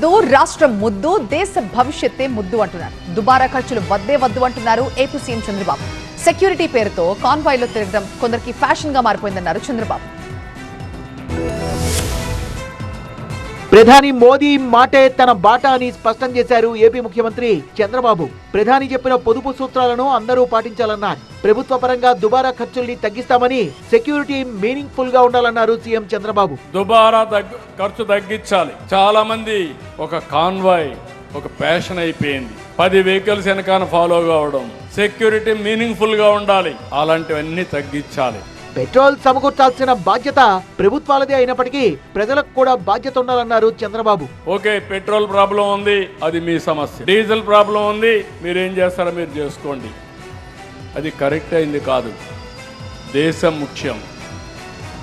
వద్దు, రాష్ట్రం ముద్దు, దేశ భవిష్యత్తే ముద్దు అంటున్నారు. దుబారా ఖర్చులు వద్దే వద్దు అంటున్నారు ఏపీ సీఎం చంద్రబాబు. సెక్యూరిటీ పేరుతో కాన్వాయ్లో తిరగడం కొందరికి ఫ్యాషన్ గా మారిపోయిందన్నారు చంద్రబాబు. ప్రధాని మోదీ మాటే తన బాటా అని స్పష్టం చేశారు ఏపీ ముఖ్యమంత్రి చంద్రబాబు. ప్రధాని చెప్పిన పొదుపు సూత్రాలను అందరూ పాటించాలన్నారు. ప్రభుత్వ పరంగా దుబారా ఖర్చుల్ని తగ్గిస్తామని, సెక్యూరిటీ మీనింగ్ఫుల్ గా ఉండాలన్నారు సీఎం చంద్రబాబు. దుబారా ఖర్చు తగ్గించాలి. చాలా మంది ఒక కాన్వాయ్ ఒక ప్యాషన్ అయిపోయింది. 10 వెహికల్స్ వెనకాల ఫాలో కావడం. సెక్యూరిటీ మీనింగ్ఫుల్ గా ఉండాలి. అలాంటివన్నీ తగ్గించాలి. పెట్రోల్ సమకూర్చాల్సిన బాధ్యత ప్రభుత్వాలదే అయినప్పటికీ ప్రజలకు కూడా బాధ్యత ఉండాలన్నారు చంద్రబాబు. ఓకే, పెట్రోల్ ప్రాబ్లం ఉంది, అది మీ సమస్య. డీజిల్ ప్రాబ్లం ఉంది, మీరేం చేస్తారో మీరు చేసుకోండి. అది కరెక్ట్ అయింది కాదు. దేశం ముఖ్యం,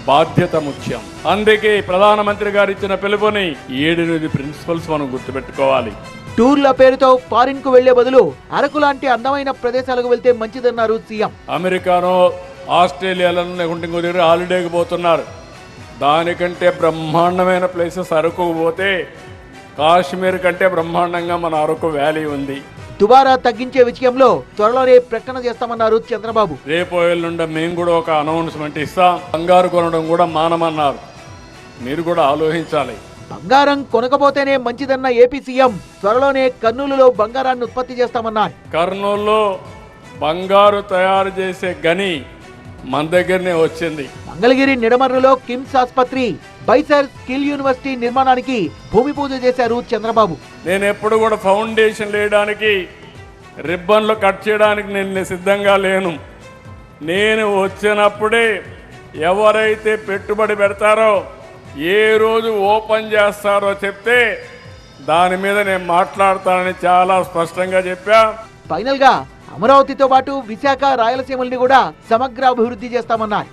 బాధ్యత ముఖ్యం. అందుకే ప్రధానమంత్రి గారు ఇచ్చిన పిలుపుని 7 ప్రిన్సిపల్స్ మనం గుర్తుపెట్టుకోవాలి. టూర్ల పేరుతో ఫారిన్ కు వెళ్లే బదులు అరకు లాంటి అందమైన ప్రదేశాలకు వెళ్తే మంచిదన్నారు సీఎం. అమెరికానో ఆస్ట్రేలియాలో లేకుంటే ఇంకో దగ్గర హాలిడేకి పోతున్నారు. దానికంటే బ్రహ్మాండమైన ప్లేసెస్ అరకు పోతే కాశ్మీర్ కంటే బ్రహ్మాండంగా మన అరకు వ్యాలీ ఉంది. దుబారా తగ్గించే విషయంలో త్వరలోనే ప్రకటన చేస్తామన్నారు చంద్రబాబు. రేపు నుండి మేము కూడా ఒక అనౌన్స్మెంట్ ఇస్తాం. బంగారు కొనడం కూడా మానమన్నారు. మీరు కూడా ఆలోచించాలి. బంగారం కొనకపోతేనే మంచిదన్న ఏపీ సీఎం త్వరలోనే కర్నూలులో బంగారాన్ని ఉత్పత్తి చేస్తామన్నారు. కర్నూలులో బంగారు తయారు చేసే గని మన దగ్గరనే వచ్చింది. మంగళగిరి నిడమర్రులో కిమ్స్ ఆసుపత్రి, బైసర్ స్కిల్ యూనివర్సిటీ నిర్మాణానికి భూమి పూజ చేశారు చంద్రబాబు. నేను ఎప్పుడు కూడా ఫౌండేషన్ వేయడానికి, రిబ్బన్లు కట్ చేయడానికి నేను సిద్ధంగా లేను. నేను వచ్చినప్పుడే ఎవరైతే పెట్టుబడి పెడతారో, ఏ రోజు ఓపెన్ చేస్తారో చెప్తే దాని మీద నేను మాట్లాడతానని చాలా స్పష్టంగా చెప్పా. ఫైనల్ గా అమరావతితో పాటు విశాఖ, రాయలసీమల్ని కూడా సమగ్ర అభివృద్ధి చేస్తామన్నారు.